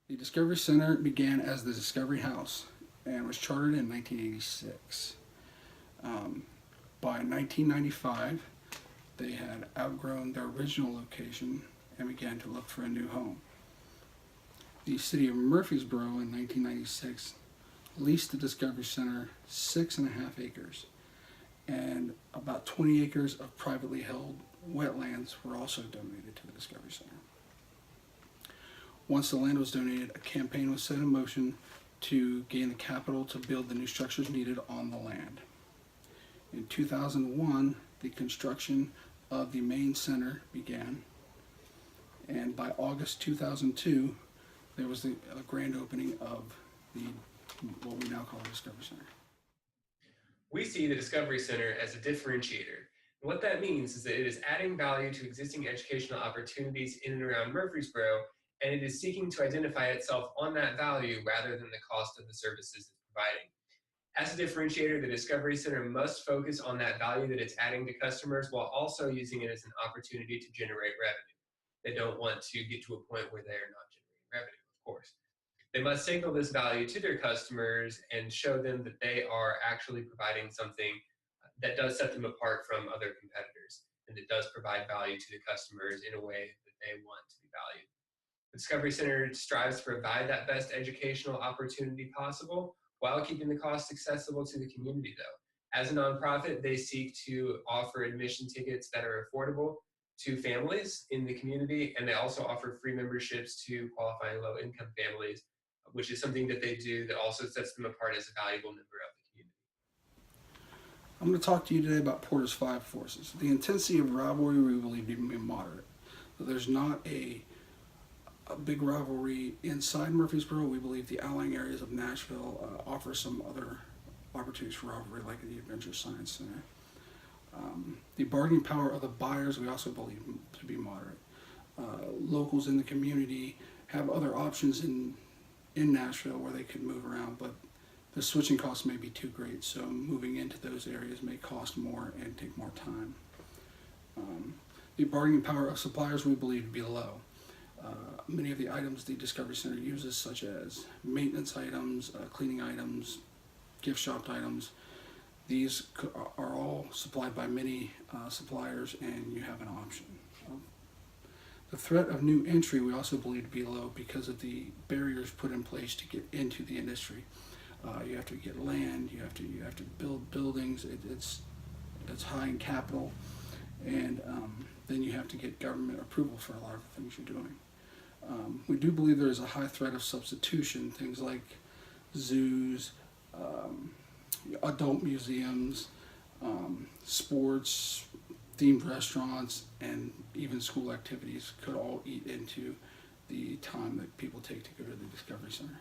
The Discovery Center began as the Discovery House and was chartered in 1986. Um, by 1995, they had outgrown their original location and began to look for a new home. The city of Murfreesboro in 1996 leased the Discovery Center 6.5 acres, and about 20 acres of privately held wetlands were also donated to the Discovery Center. Once the land was donated, a campaign was set in motion to gain the capital to build the new structures needed on the land. In 2001, the construction of the main center began, and by August 2002, there was the grand opening of the what we now call the Discovery Center. We see the Discovery Center as a differentiator. And what that means is that it is adding value to existing educational opportunities in and around Murfreesboro, and it is seeking to identify itself on that value rather than the cost of the services it's providing. As a differentiator, the Discovery Center must focus on that value that it's adding to customers while also using it as an opportunity to generate revenue. They don't want to get to a point where they are not generating revenue, of course. They must signal this value to their customers and show them that they are actually providing something that does set them apart from other competitors and that does provide value to the customers in a way that they want to be valued. The Discovery Center strives to provide that best educational opportunity possible while keeping the cost accessible to the community, though. As a nonprofit, they seek to offer admission tickets that are affordable to families in the community, and they also offer free memberships to qualifying low income families, which is something that they do that also sets them apart as a valuable member of the community. I'm going to talk to you today about Porter's five forces. The intensity of rivalry we believe to be moderate. There's not a big rivalry inside Murfreesboro. We believe the outlying areas of Nashville offer some other opportunities for rivalry, like the Adventure Science Center. The bargaining power of the buyers we also believe to be moderate. Locals in the community have other options in Nashville where they could move around, but the switching costs may be too great, so moving into those areas may cost more and take more time. The bargaining power of suppliers we believe to be low. Many of the items the Discovery Center uses, such as maintenance items, cleaning items, gift shop items, these are all supplied by many suppliers, and you have an option. The threat of new entry we also believe to be low because of the barriers put in place to get into the industry. You have to get land, you have to build buildings. It's high in capital, and then you have to get government approval for a lot of the things you're doing. We do believe there is a high threat of substitution, things like zoos, adult museums, sports, themed restaurants, and even school activities could all eat into the time that people take to go to the Discovery Center.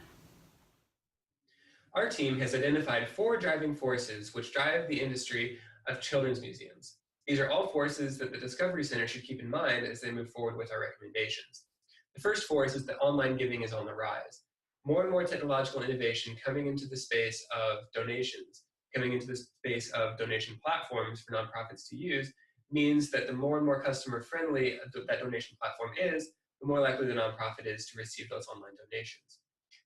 Our team has identified 4 driving forces which drive the industry of children's museums. These are all forces that the Discovery Center should keep in mind as they move forward with our recommendations. The first force is that online giving is on the rise. More and more technological innovation coming into the space of donations, coming into the space of donation platforms for nonprofits to use, means that the more and more customer friendly that donation platform is, the more likely the nonprofit is to receive those online donations.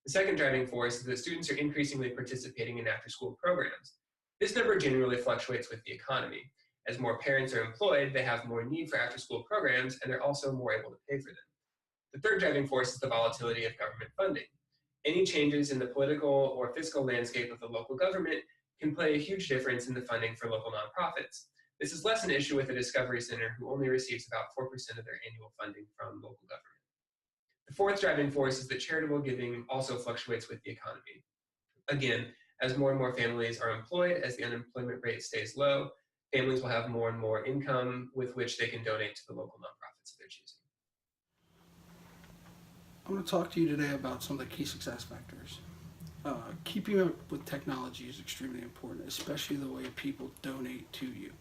The second driving force is that students are increasingly participating in after-school programs. This number generally fluctuates with the economy. As more parents are employed, they have more need for after-school programs, and they're also more able to pay for them. The third driving force is the volatility of government funding. Any changes in the political or fiscal landscape of the local government can play a huge difference in the funding for local nonprofits. This is less an issue with the Discovery Center, who only receives about 4% of their annual funding from local government. The fourth driving force is that charitable giving also fluctuates with the economy. Again, as more and more families are employed, as the unemployment rate stays low, families will have more and more income with which they can donate to the local nonprofits of their choosing. I'm going to talk to you today about some of the key success factors. Keeping up with technology is extremely important, especially the way people donate to you.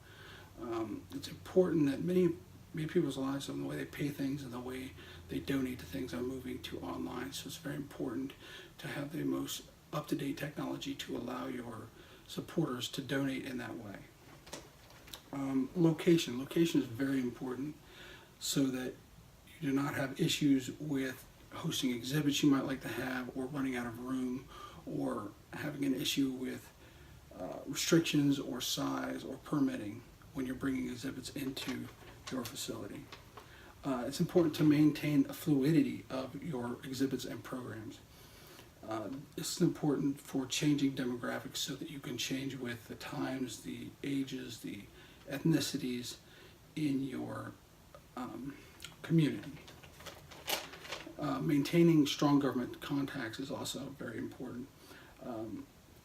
It's important that many people's lives and the way they pay things and the way they donate to things are moving to online. So it's very important to have the most up-to-date technology to allow your supporters to donate in that way. Location is very important so that you do not have issues with hosting exhibits you might like to have, or running out of room, or having an issue with restrictions or size or permitting when you're bringing exhibits into your facility. It's important to maintain a fluidity of your exhibits and programs. It's important for changing demographics so that you can change with the times, the ages, the ethnicities in your community. Maintaining strong government contacts is also very important.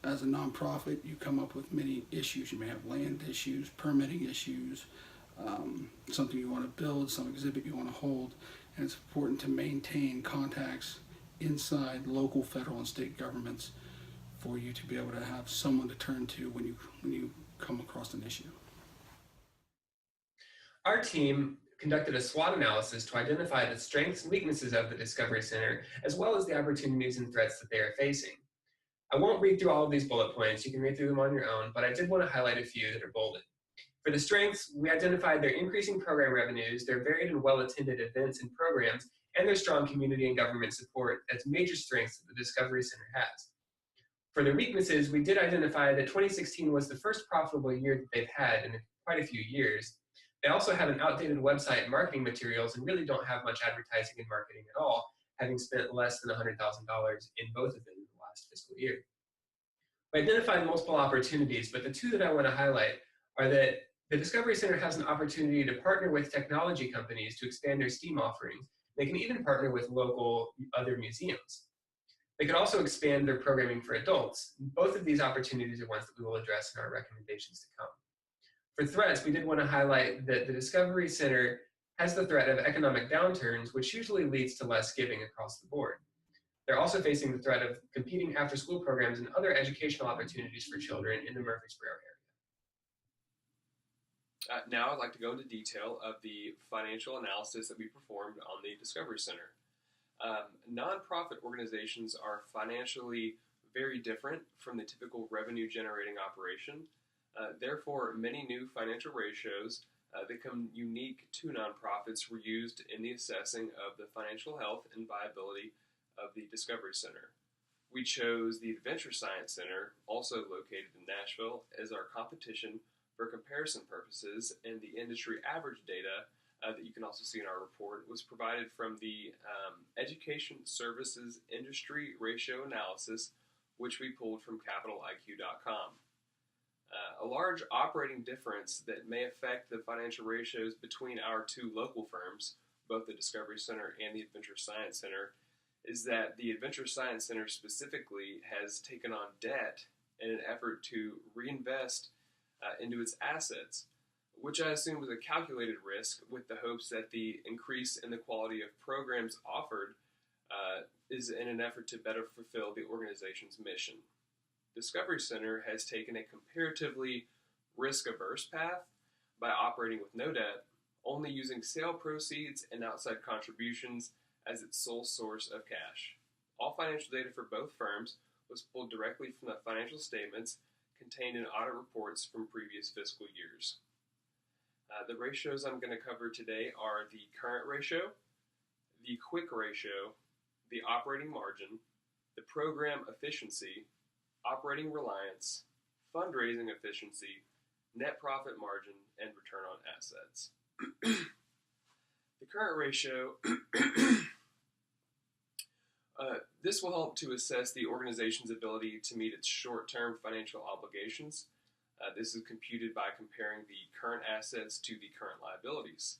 As a nonprofit, you come up with many issues. You may have land issues, permitting issues, something you want to build, some exhibit you want to hold, and it's important to maintain contacts inside local, federal, and state governments for you to be able to have someone to turn to when you come across an issue. Our team conducted a SWOT analysis to identify the strengths and weaknesses of the Discovery Center, as well as the opportunities and threats that they are facing. I won't read through all of these bullet points, you can read through them on your own, but I did want to highlight a few that are bolded. For the strengths, we identified their increasing program revenues, their varied and well-attended events and programs, and their strong community and government support as major strengths that the Discovery Center has. For their weaknesses, we did identify that 2016 was the first profitable year that they've had in quite a few years. They also have an outdated website and marketing materials and really don't have much advertising and marketing at all, having spent less than $100,000 in both of them in the last fiscal year. We identified multiple opportunities, but the two that I want to highlight are that the Discovery Center has an opportunity to partner with technology companies to expand their STEAM offerings. They can even partner with local other museums. They could also expand their programming for adults. Both of these opportunities are ones that we will address in our recommendations to come. For threats, we did want to highlight that the Discovery Center has the threat of economic downturns, which usually leads to less giving across the board. They're also facing the threat of competing after-school programs and other educational opportunities for children in the Murfreesboro area. Now I'd like to go into detail of the financial analysis that we performed on the Discovery Center. Nonprofit organizations are financially very different from the typical revenue-generating operation. Therefore, many new financial ratios that become unique to nonprofits were used in the assessing of the financial health and viability of the Discovery Center. We chose the Adventure Science Center, also located in Nashville, as our competition for comparison purposes, and the industry average data that you can also see in our report was provided from the Education Services Industry Ratio Analysis, which we pulled from CapitalIQ.com. A large operating difference that may affect the financial ratios between our two local firms, both the Discovery Center and the Adventure Science Center, is that the Adventure Science Center specifically has taken on debt in an effort to reinvest into its assets, which I assume was a calculated risk with the hopes that the increase in the quality of programs offered is in an effort to better fulfill the organization's mission. Discovery Center has taken a comparatively risk-averse path by operating with no debt, only using sale proceeds and outside contributions as its sole source of cash. All financial data for both firms was pulled directly from the financial statements contained in audit reports from previous fiscal years. The ratios I'm going to cover today are the current ratio, the quick ratio, the operating margin, the program efficiency, operating reliance, fundraising efficiency, net profit margin, and return on assets. The current ratio, this will help to assess the organization's ability to meet its short-term financial obligations. This is computed by comparing the current assets to the current liabilities.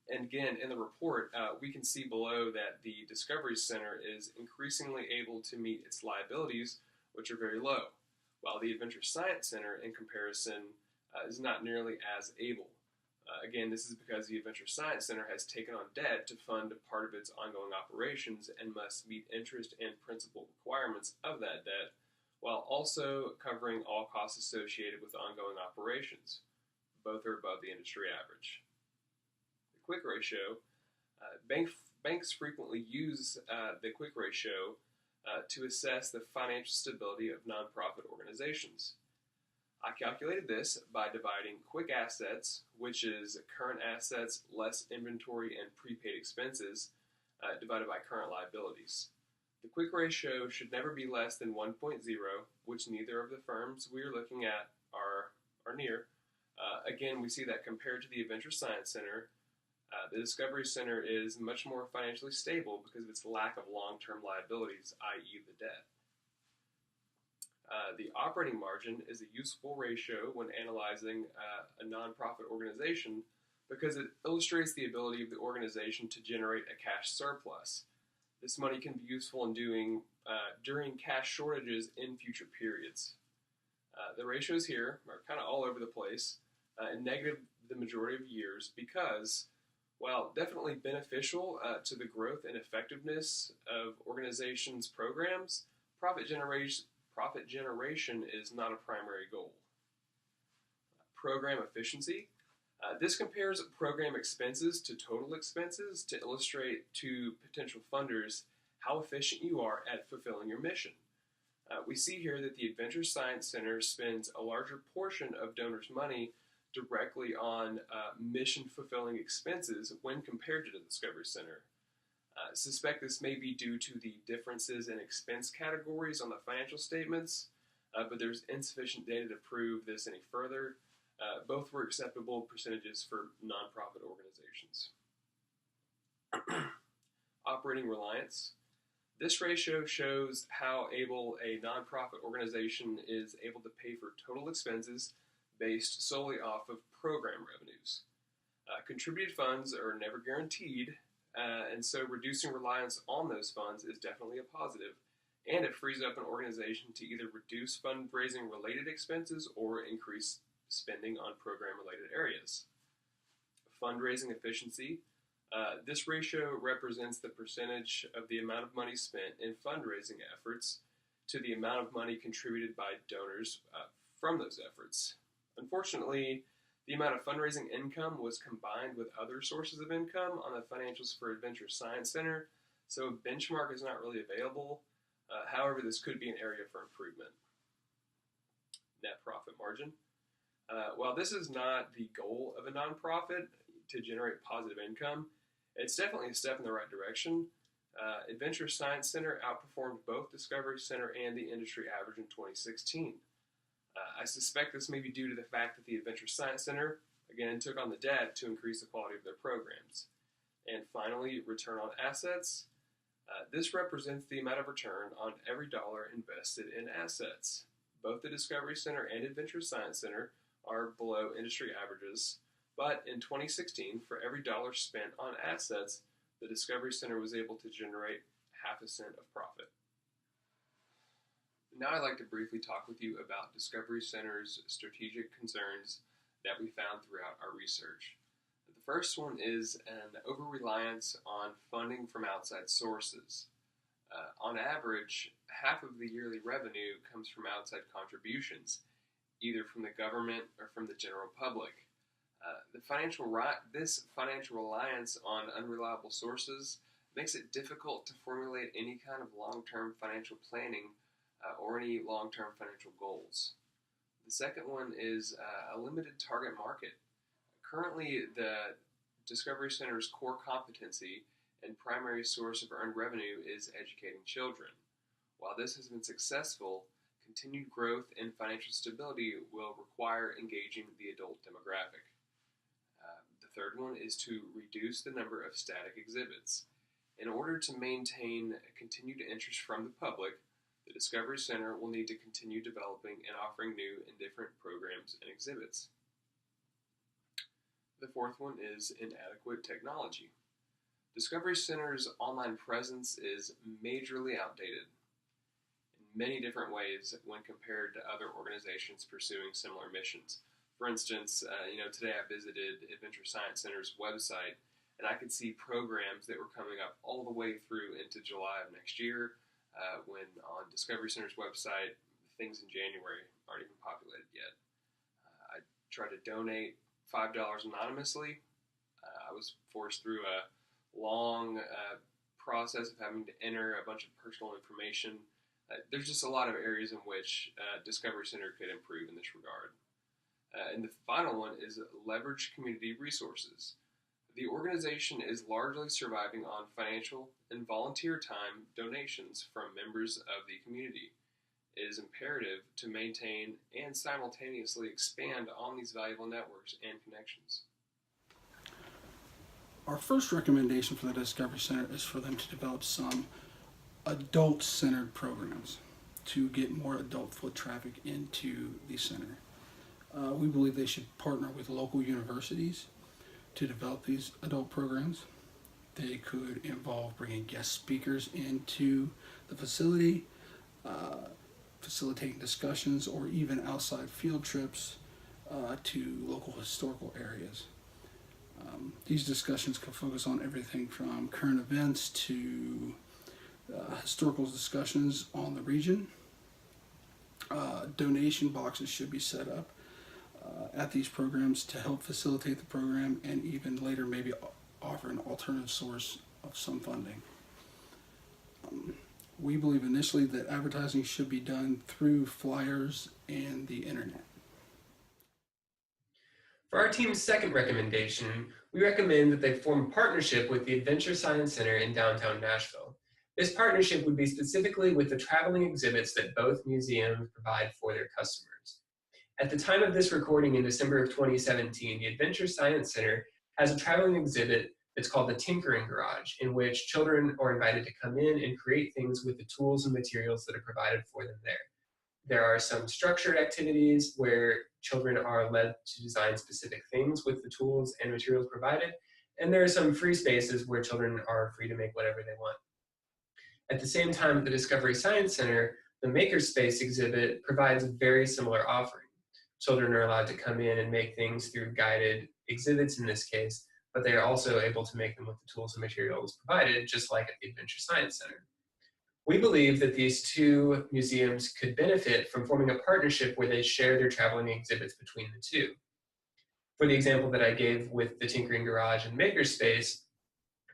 And again, in the report, we can see below that the Discovery Center is increasingly able to meet its liabilities, which are very low, while the Adventure Science Center, in comparison, is not nearly as able. Again, this is because the Adventure Science Center has taken on debt to fund part of its ongoing operations and must meet interest and principal requirements of that debt, while also covering all costs associated with ongoing operations. Both are above the industry average. The quick ratio, banks frequently use the quick ratio to assess the financial stability of nonprofit organizations. I calculated this by dividing quick assets, which is current assets less inventory and prepaid expenses, divided by current liabilities. The quick ratio should never be less than 1.0, which neither of the firms we are looking at are near. Again, we see that compared to the Adventure Science Center, the Discovery Center is much more financially stable because of its lack of long-term liabilities, i.e. the debt. The operating margin is a useful ratio when analyzing a nonprofit organization because it illustrates the ability of the organization to generate a cash surplus. This money can be useful in during cash shortages in future periods. The ratios here are kind of all over the place and negative the majority of years because, while definitely beneficial to the growth and effectiveness of organizations' programs, profit generation is not a primary goal. Program efficiency. This compares program expenses to total expenses to illustrate to potential funders how efficient you are at fulfilling your mission. We see here that the Adventure Science Center spends a larger portion of donors' money directly on mission-fulfilling expenses when compared to the Discovery Center. Suspect this may be due to the differences in expense categories on the financial statements, but there's insufficient data to prove this any further. Both were acceptable percentages for nonprofit organizations. Operating reliance. This ratio shows how able a nonprofit organization is able to pay for total expenses based solely off of program revenues. Contributed funds are never guaranteed, and so reducing reliance on those funds is definitely a positive, and it frees up an organization to either reduce fundraising related expenses or increase spending on program related areas. Fundraising efficiency. This ratio represents the percentage of the amount of money spent in fundraising efforts to the amount of money contributed by donors from those efforts. Unfortunately, the amount of fundraising income was combined with other sources of income on the financials for Adventure Science Center, so a benchmark is not really available. However, this could be an area for improvement. Net profit margin. While this is not the goal of a nonprofit to generate positive income, it's definitely a step in the right direction. Adventure Science Center outperformed both Discovery Center and the industry average in 2016. I suspect this may be due to the fact that the Adventure Science Center, again, took on the debt to increase the quality of their programs. And finally, return on assets. This represents the amount of return on every dollar invested in assets. Both the Discovery Center and Adventure Science Center are below industry averages, but in 2016, for every dollar spent on assets, the Discovery Center was able to generate half a cent of profit. Now I'd like to briefly talk with you about Discovery Center's strategic concerns that we found throughout our research. The first one is an over-reliance on funding from outside sources. On average, half of the yearly revenue comes from outside contributions, either from the government or from the general public. This financial reliance on unreliable sources makes it difficult to formulate any kind of long-term financial planning or any long-term financial goals. The second one is a limited target market. Currently, the Discovery Center's core competency and primary source of earned revenue is educating children. While this has been successful, continued growth and financial stability will require engaging the adult demographic. The third one is to reduce the number of static exhibits. In order to maintain continued interest from the public, the Discovery Center will need to continue developing and offering new and different programs and exhibits. The fourth one is inadequate technology. Discovery Center's online presence is majorly outdated in many different ways when compared to other organizations pursuing similar missions. For instance, today I visited Adventure Science Center's website, and I could see programs that were coming up all the way through into July of next year, when on Discovery Center's website, things in January aren't even populated yet. I tried to donate $5 anonymously. I was forced through a long process of having to enter a bunch of personal information. There's just a lot of areas in which Discovery Center could improve in this regard. And the final one is leverage community resources. The organization is largely surviving on financial and volunteer time donations from members of the community. It is imperative to maintain and simultaneously expand on these valuable networks and connections. Our first recommendation for the Discovery Center is for them to develop some adult-centered programs to get more adult foot traffic into the center. We believe they should partner with local universities to develop these adult programs. They could involve bringing guest speakers into the facility, facilitating discussions, or even outside field trips to local historical areas. These discussions can focus on everything from current events to historical discussions on the region. Donation boxes should be set up at these programs to help facilitate the program, and even later maybe offer an alternative source of some funding. We believe initially that advertising should be done through flyers and the internet. For our team's second recommendation, we recommend that they form a partnership with the Adventure Science Center in downtown Nashville. This partnership would be specifically with the traveling exhibits that both museums provide for their customers. At the time of this recording in December of 2017, the Adventure Science Center has a traveling exhibit that's called the Tinkering Garage, in which children are invited to come in and create things with the tools and materials that are provided for them there. There are some structured activities where children are led to design specific things with the tools and materials provided, and there are some free spaces where children are free to make whatever they want. At the same time, at the Discovery Science Center, the Makerspace exhibit provides a very similar offering. Children are allowed to come in and make things through guided exhibits in this case, but they are also able to make them with the tools and materials provided, just like at the Adventure Science Center. We believe that these two museums could benefit from forming a partnership where they share their traveling exhibits between the two. For the example that I gave with the Tinkering Garage and Makerspace,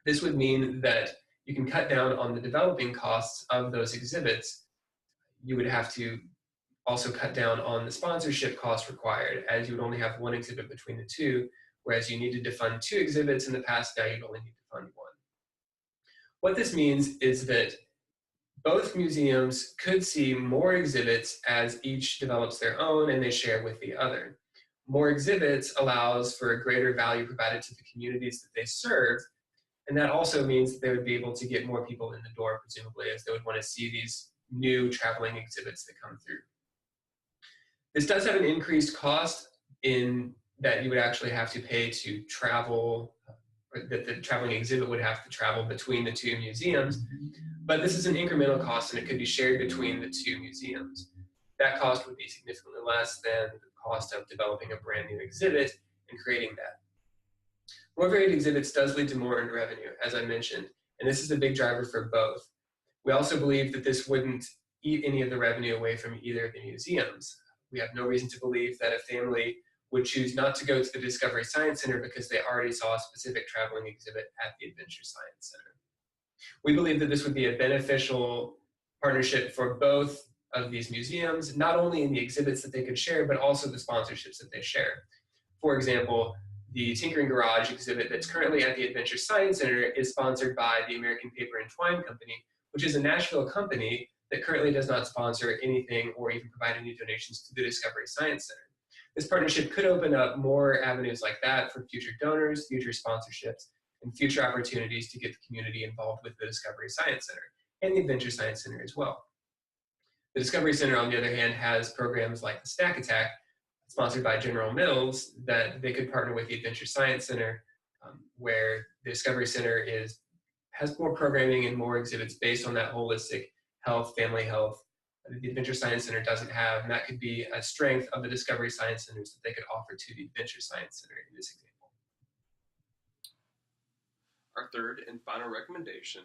this would mean that you can cut down on the developing costs of those exhibits. You would have to also cut down on the sponsorship costs required, as you would only have one exhibit between the two, whereas you needed to fund two exhibits in the past, now you'd only need to fund one. What this means is that both museums could see more exhibits as each develops their own and they share with the other. More exhibits allows for a greater value provided to the communities that they serve, and that also means that they would be able to get more people in the door, presumably, as they would want to see these new traveling exhibits that come through. This does have an increased cost in that you would actually have to pay to travel, or that the traveling exhibit would have to travel between the two museums, but this is an incremental cost and it could be shared between the two museums. That cost would be significantly less than the cost of developing a brand new exhibit and creating that. More varied exhibits does lead to more earned revenue, as I mentioned, and this is a big driver for both. We also believe that this wouldn't eat any of the revenue away from either of the museums. We have no reason to believe that a family would choose not to go to the Discovery Science Center because they already saw a specific traveling exhibit at the Adventure Science Center. We believe that this would be a beneficial partnership for both of these museums, not only in the exhibits that they could share, but also the sponsorships that they share. For example, the Tinkering Garage exhibit that's currently at the Adventure Science Center is sponsored by the American Paper and Twine Company, which is a Nashville company that currently does not sponsor anything or even provide any donations to the Discovery Science Center. This partnership could open up more avenues like that for future donors, future sponsorships, and future opportunities to get the community involved with the Discovery Science Center and the Adventure Science Center as well. The Discovery Center, on the other hand, has programs like the Stack Attack, sponsored by General Mills, that they could partner with the Adventure Science Center, where the Discovery Center has more programming and more exhibits based on that holistic health, family health, that the Adventure Science Center doesn't have, and that could be a strength of the Discovery Science Centers that they could offer to the Adventure Science Center in this example. Our third and final recommendation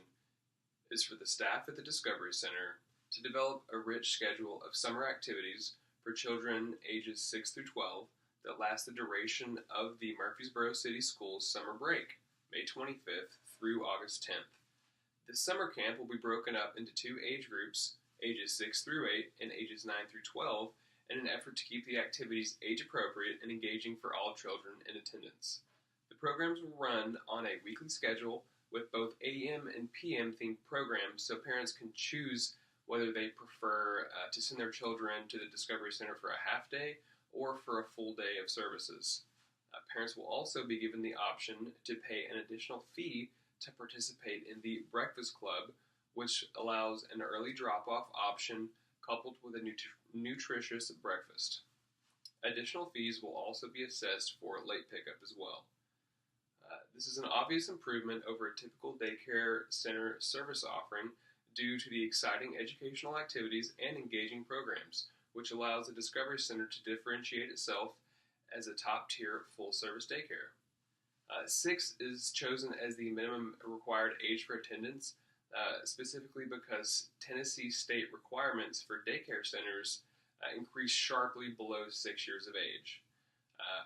is for the staff at the Discovery Center to develop a rich schedule of summer activities for children ages 6 through 12 that last the duration of the Murfreesboro City Schools summer break, May 25th through August 10th. This summer camp will be broken up into two age groups, ages 6 through 8 and ages 9 through 12, in an effort to keep the activities age appropriate and engaging for all children in attendance. The programs will run on a weekly schedule with both AM and PM themed programs, so parents can choose whether they prefer to send their children to the Discovery Center for a half day or for a full day of services. Parents will also be given the option to pay an additional fee to participate in the Breakfast Club, which allows an early drop-off option coupled with a nutritious breakfast. Additional fees will also be assessed for late pickup as well. This is an obvious improvement over a typical daycare center service offering due to the exciting educational activities and engaging programs, which allows the Discovery Center to differentiate itself as a top-tier full-service daycare. 6 is chosen as the minimum required age for attendance, specifically because Tennessee state requirements for daycare centers increase sharply below 6 years of age.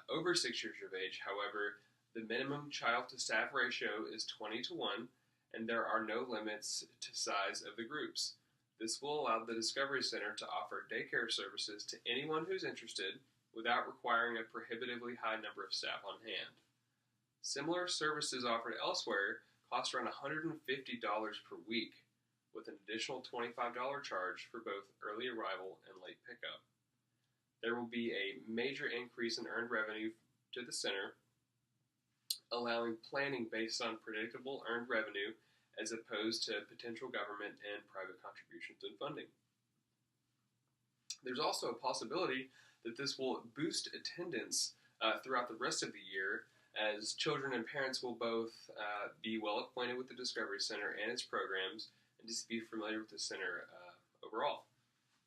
Over 6 years of age, however, the minimum child-to-staff ratio is 20-1, and there are no limits to size of the groups. This will allow the Discovery Center to offer daycare services to anyone who's interested without requiring a prohibitively high number of staff on hand. Similar services offered elsewhere cost around $150 per week, with an additional $25 charge for both early arrival and late pickup. There will be a major increase in earned revenue to the center, allowing planning based on predictable earned revenue as opposed to potential government and private contributions and funding. There's also a possibility that this will boost attendance throughout the rest of the year, as children and parents will both be well acquainted with the Discovery Center and its programs, and just be familiar with the center overall.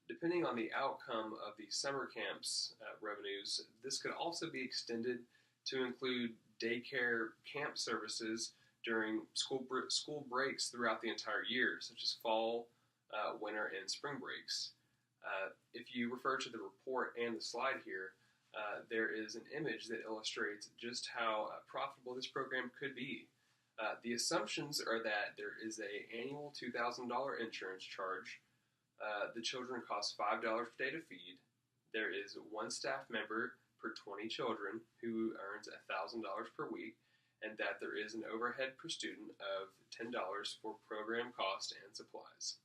Depending on the outcome of the summer camps revenues, this could also be extended to include daycare camp services during school breaks throughout the entire year, such as fall, winter, and spring breaks. If you refer to the report and the slide here, there is an image that illustrates just how profitable this program could be. The assumptions are that there is an annual $2,000 insurance charge. The children cost $5 per day to feed. There is one staff member per 20 children who earns $1,000 per week, and that there is an overhead per student of $10 for program cost and supplies.